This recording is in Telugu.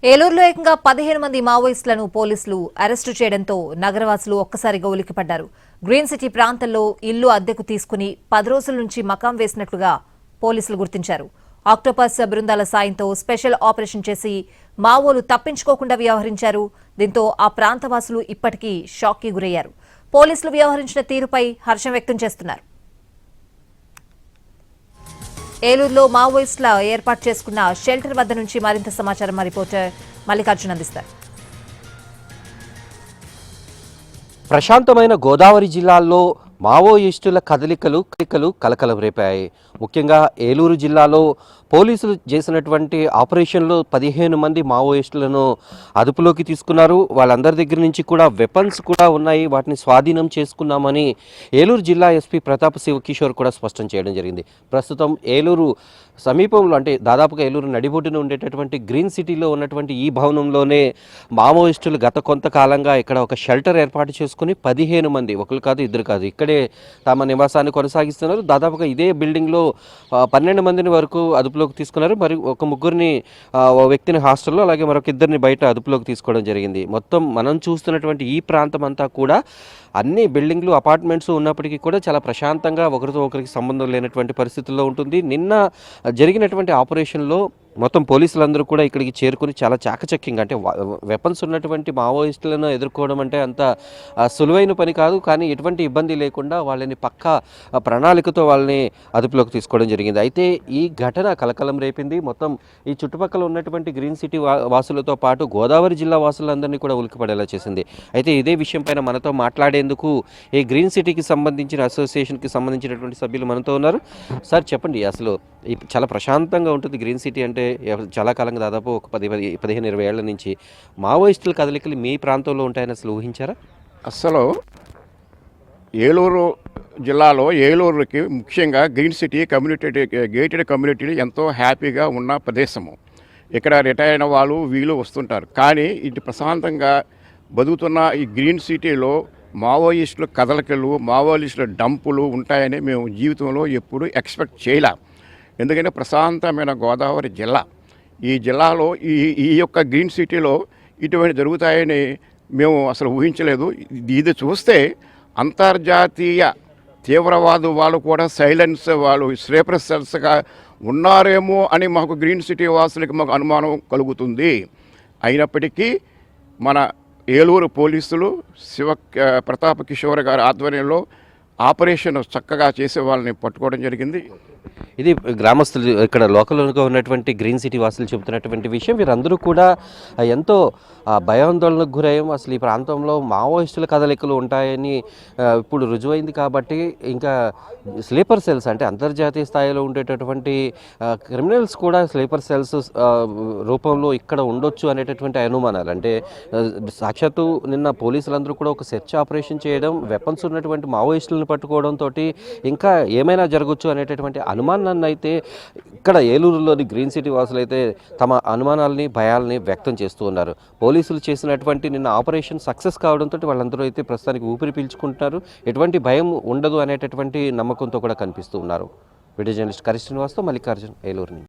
ఏలూరులో ఏకంగా 15 మంది మావోయిస్టులను పోలీసులు అరెస్టు చేయడంతో నగరవాసులు ఒక్కసారిగా ఉలిక్కిపడ్డారు. గ్రీన్ సిటీ ప్రాంతంలో ఇల్లు అద్దెకు తీసుకుని 10 రోజుల నుంచి మకాం వేసినట్లుగా పోలీసులు గుర్తించారు. ఆక్టోపస్ బృందాల సాయంతో స్పెషల్ ఆపరేషన్ చేసి మావోలు తప్పించుకోకుండా వ్యవహరించారు. దీంతో ఆ ప్రాంతవాసులు ఇప్పటికీ షాక్కి గురయ్యారు. పోలీసులు వ్యవహరించిన తీరుపై హర్షం వ్యక్తం చేస్తున్నారు. ఏలూరులో మావోయిస్టుల ఏర్పాటు చేసుకున్న షెల్టర్ వద్ద నుంచి మరింత సమాచారం మా రిపోర్టర్ మల్లికార్జున్ అందిస్తారు. ప్రశాంతమైన గోదావరి జిల్లాల్లో మావోయిస్టుల కదలికలు కలకలం రేపాయి. ముఖ్యంగా ఏలూరు జిల్లాలో పోలీసులు చేసినటువంటి ఆపరేషన్లో 15 మంది మావోయిస్టులను అదుపులోకి తీసుకున్నారు. వాళ్ళందరి దగ్గర నుంచి కూడా వెపన్స్ కూడా ఉన్నాయి, వాటిని స్వాధీనం చేసుకున్నామని ఏలూరు జిల్లా ఎస్పీ ప్రతాప్ శివకిషోర్ కూడా స్పష్టం చేయడం జరిగింది. ప్రస్తుతం ఏలూరు సమీపంలో అంటే దాదాపుగా ఏలూరు నడిబొడ్డున ఉండేటటువంటి గ్రీన్ సిటీలో ఉన్నటువంటి ఈ భవనంలోనే మావోయిస్టులు గత కొంతకాలంగా ఇక్కడ ఒక షెల్టర్ ఏర్పాటు చేసుకుని 15 మంది, ఒకరు కాదు ఇద్దరు కాదు, ఇక్కడే తమ నివాసాన్ని కొనసాగిస్తున్నారు. దాదాపుగా ఇదే బిల్డింగ్లో 12 మందిని వరకు అదుపులోకి తీసుకున్నారు. మరి ఒక ముగ్గురిని ఓ వ్యక్తిని హాస్టల్లో, అలాగే మరొక ఇద్దరిని బయట అదుపులోకి తీసుకోవడం జరిగింది. మొత్తం మనం చూస్తున్నటువంటి ఈ ప్రాంతం అంతా కూడా అన్ని బిల్డింగ్లు, అపార్ట్మెంట్స్ ఉన్నప్పటికీ కూడా చాలా ప్రశాంతంగా ఒకరితో ఒకరికి సంబంధం లేనటువంటి పరిస్థితుల్లో ఉంటుంది. నిన్న జరిగినటువంటి ఆపరేషన్లో మొత్తం పోలీసులందరూ కూడా ఇక్కడికి చేరుకుని చాలా చాకచక్యంగా, అంటే వెపన్స్ ఉన్నటువంటి మావోయిస్టులను ఎదుర్కోవడం అంటే అంత సులువైన పని కాదు. కానీ ఎటువంటి ఇబ్బంది లేకుండా వాళ్ళని పక్కా ప్రణాళికతో వాళ్ళని అదుపులోకి తీసుకోవడం జరిగింది. అయితే ఈ ఘటన కలకలం రేపింది. మొత్తం ఈ చుట్టుపక్కల ఉన్నటువంటి గ్రీన్ సిటీ వాసులతో పాటు గోదావరి జిల్లా వాసులందరినీ కూడా ఉలికిపడేలా చేసింది. అయితే ఇదే విషయం పైన మనతో మాట్లాడేందుకు ఈ గ్రీన్ సిటీకి సంబంధించిన అసోసియేషన్కి సంబంధించినటువంటి సభ్యులు మనతో ఉన్నారు. సార్ చెప్పండి, అసలు చాలా ప్రశాంతంగా ఉంటుంది గ్రీన్ సిటీ అంటే, చాలా కాలంగా దాదాపు ఒక 15-20 ఏళ్ల నుంచి మావోయిస్టుల కదలికలు మీ ప్రాంతంలో ఉంటాయని అసలు ఊహించారా? అసలు ఏలూరు జిల్లాలో ఏలూరుకి ముఖ్యంగా గ్రీన్ సిటీ గేటెడ్ కమ్యూనిటీ ఎంతో హ్యాపీగా ఉన్న ప్రదేశము. ఇక్కడ రిటైర్ అయిన వాళ్ళు వీళ్ళు వస్తుంటారు. కానీ ఇది ప్రశాంతంగా బతుకుతున్న ఈ గ్రీన్ సిటీలో మావోయిస్టుల కదలికలు, మావోయిస్టుల డంపులు ఉంటాయని మేము జీవితంలో ఎప్పుడు ఎక్స్పెక్ట్ చేయలేం. ఎందుకంటే ప్రశాంతమైన గోదావరి జిల్లా, ఈ జిల్లాలో ఈ యొక్క గ్రీన్ సిటీలో ఇటువంటి జరుగుతాయని మేము అసలు ఊహించలేదు. ఇది చూస్తే అంతర్జాతీయ తీవ్రవాదు వాళ్ళు కూడా సైలెన్స్, వాళ్ళు స్లీపర్ సెల్స్గా ఉన్నారేమో అని మాకు గ్రీన్ సిటీ వాసులకి మాకు అనుమానం కలుగుతుంది. అయినప్పటికీ మన ఏలూరు పోలీసులు ప్రతాప్ కిషోర్ గారి ఆధ్వర్యంలో ఆపరేషన్ చక్కగా చేసే వాళ్ళని పట్టుకోవడం జరిగింది. ఇది గ్రామస్తులు, ఇక్కడ లోకల్గా ఉన్నటువంటి గ్రీన్ సిటీ వాసులు చెబుతున్నటువంటి విషయం. వీరందరూ కూడా ఎంతో భయాందోళనకు గురయ్యాం. అసలు ఈ ప్రాంతంలో మావోయిస్టుల కదలికలు ఉంటాయని ఇప్పుడు రుజువైంది. కాబట్టి ఇంకా స్లీపర్ సెల్స్, అంటే అంతర్జాతీయ స్థాయిలో ఉండేటటువంటి క్రిమినల్స్ కూడా స్లీపర్ సెల్స్ రూపంలో ఇక్కడ ఉండొచ్చు అనేటటువంటి అనుమానాలు. అంటే సాక్షాత్తు నిన్న పోలీసులందరూ కూడా ఒక సెర్చ్ ఆపరేషన్ చేయడం, వెపన్స్ ఉన్నటువంటి మావోయిస్టులను పట్టుకోవడంతో ఇంకా ఏమైనా జరగచ్చు అనేటటువంటి అనుమానాన్ని అయితే ఇక్కడ ఏలూరులోని గ్రీన్ సిటీ వాసులు అయితే తమ అనుమానాలని, భయాలని వ్యక్తం చేస్తూ ఉన్నారు. పోలీసులు చేసినటువంటి నిన్న ఆపరేషన్ సక్సెస్ కావడంతో వాళ్ళందరూ అయితే ప్రస్తుతానికి ఊపిరి పీల్చుకుంటున్నారు. ఎటువంటి భయం ఉండదు అనేటటువంటి నమ్మకంతో కూడా కనిపిస్తూ ఉన్నారు. వీడియో జర్నలిస్ట్ కరి శ్రీనివాస్తో మల్లికార్జున్, ఏలూరు నుంచి.